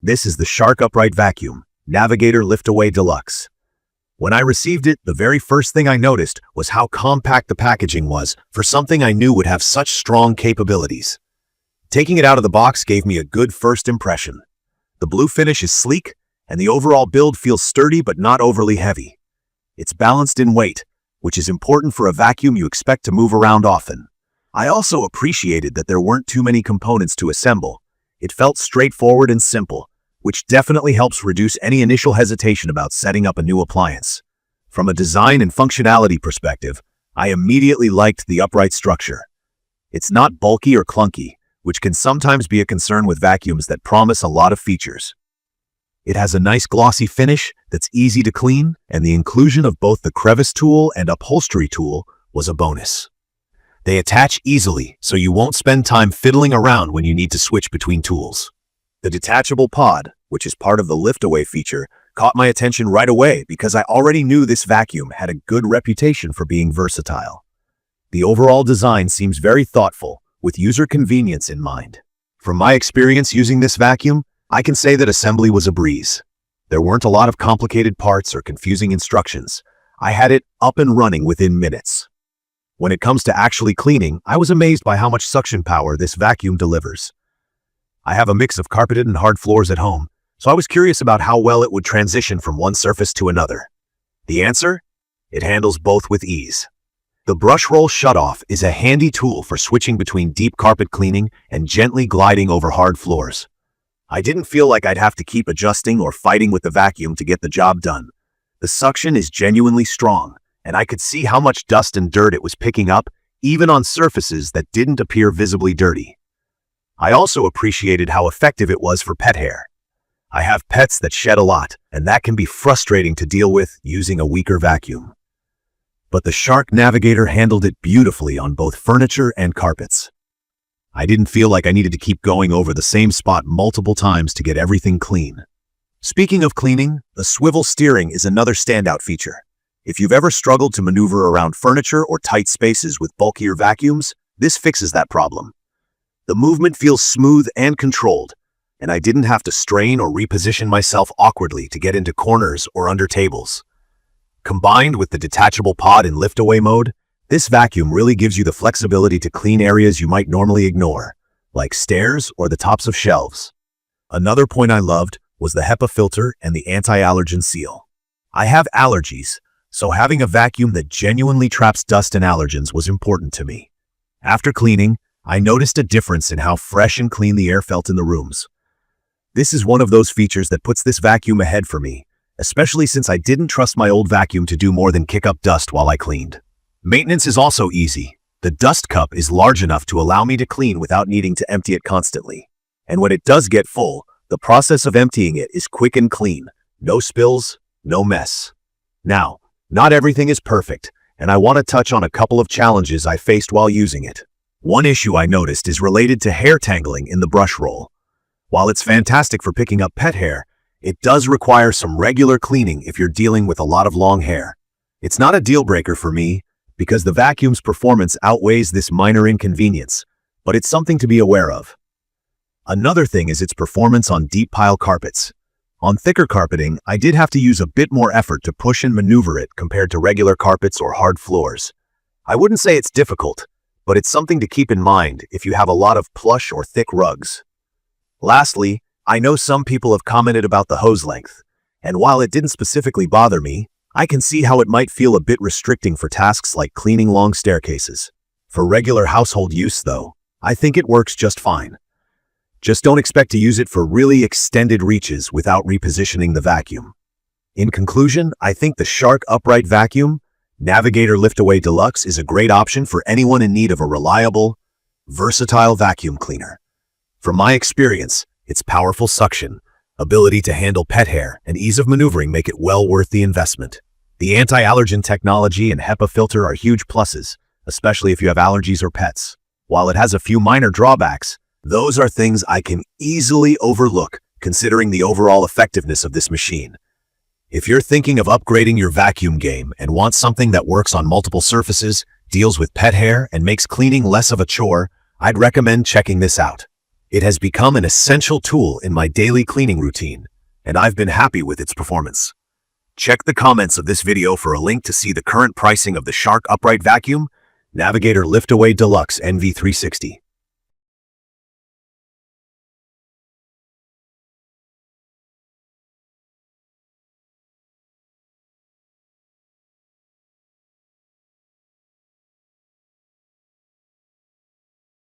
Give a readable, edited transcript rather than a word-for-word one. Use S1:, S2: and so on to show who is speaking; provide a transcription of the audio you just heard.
S1: This is the Shark Upright Vacuum Navigator Lift-Away Deluxe. When I received it, the very first thing I noticed was how compact the packaging was for something I knew would have such strong capabilities. Taking it out of the box gave me a good first impression. The blue finish is sleek, and the overall build feels sturdy but not overly heavy. It's balanced in weight, which is important for a vacuum you expect to move around often. I also appreciated that there weren't too many components to assemble. It felt straightforward and simple, which definitely helps reduce any initial hesitation about setting up a new appliance. From a design and functionality perspective, I immediately liked the upright structure. It's not bulky or clunky, which can sometimes be a concern with vacuums that promise a lot of features. It has a nice glossy finish that's easy to clean, and the inclusion of both the Crevice tool and Upholstery tool was a bonus. They attach easily, so you won't spend time fiddling around when you need to switch between tools. The detachable pod, which is part of the lift-away feature, caught my attention right away because I already knew this vacuum had a good reputation for being versatile. The overall design seems very thoughtful, with user convenience in mind. From my experience using this vacuum, I can say that assembly was a breeze. There weren't a lot of complicated parts or confusing instructions. I had it up and running within minutes. When it comes to actually cleaning, I was amazed by how much suction power this vacuum delivers. I have a mix of carpeted and hard floors at home, so I was curious about how well it would transition from one surface to another. The answer? It handles both with ease. The brush roll shutoff is a handy tool for switching between deep carpet cleaning and gently gliding over hard floors. I didn't feel like I'd have to keep adjusting or fighting with the vacuum to get the job done. The suction is genuinely strong, and I could see how much dust and dirt it was picking up, even on surfaces that didn't appear visibly dirty. I also appreciated how effective it was for pet hair. I have pets that shed a lot, and that can be frustrating to deal with using a weaker vacuum. But the Shark Navigator handled it beautifully on both furniture and carpets. I didn't feel like I needed to keep going over the same spot multiple times to get everything clean. Speaking of cleaning, the swivel steering is another standout feature. If you've ever struggled to maneuver around furniture or tight spaces with bulkier vacuums, this fixes that problem. The movement feels smooth and controlled, and I didn't have to strain or reposition myself awkwardly to get into corners or under tables. Combined with the detachable pod in lift-away mode, this vacuum really gives you the flexibility to clean areas you might normally ignore, like stairs or the tops of shelves. Another point I loved was the HEPA filter and the anti-allergen seal. I have allergies, so having a vacuum that genuinely traps dust and allergens was important to me. After cleaning, I noticed a difference in how fresh and clean the air felt in the rooms. This is one of those features that puts this vacuum ahead for me, especially since I didn't trust my old vacuum to do more than kick up dust while I cleaned. Maintenance is also easy. The dust cup is large enough to allow me to clean without needing to empty it constantly. And when it does get full, the process of emptying it is quick and clean. No spills, no mess. Now, not everything is perfect, and I want to touch on a couple of challenges I faced while using it. One issue I noticed is related to hair tangling in the brush roll. While it's fantastic for picking up pet hair, it does require some regular cleaning if you're dealing with a lot of long hair. It's not a deal breaker for me, because the vacuum's performance outweighs this minor inconvenience, but it's something to be aware of. Another thing is its performance on deep pile carpets. On thicker carpeting, I did have to use a bit more effort to push and maneuver it compared to regular carpets or hard floors. I wouldn't say it's difficult, but it's something to keep in mind if you have a lot of plush or thick rugs. Lastly, I know some people have commented about the hose length, and while it didn't specifically bother me, I can see how it might feel a bit restricting for tasks like cleaning long staircases. For regular household use, though, I think it works just fine. Just don't expect to use it for really extended reaches without repositioning the vacuum. In conclusion, I think the Shark Upright Vacuum Navigator Lift-Away Deluxe is a great option for anyone in need of a reliable, versatile vacuum cleaner. From my experience, its powerful suction, ability to handle pet hair, and ease of maneuvering make it well worth the investment. The anti-allergen technology and HEPA filter are huge pluses, especially if you have allergies or pets. While it has a few minor drawbacks, those are things I can easily overlook considering the overall effectiveness of this machine. If you're thinking of upgrading your vacuum game and want something that works on multiple surfaces, deals with pet hair, and makes cleaning less of a chore, I'd recommend checking this out. It has become an essential tool in my daily cleaning routine, and I've been happy with its performance. Check the comments of this video for a link to see the current pricing of the Shark Upright Vacuum Navigator Lift-Away Deluxe NV360.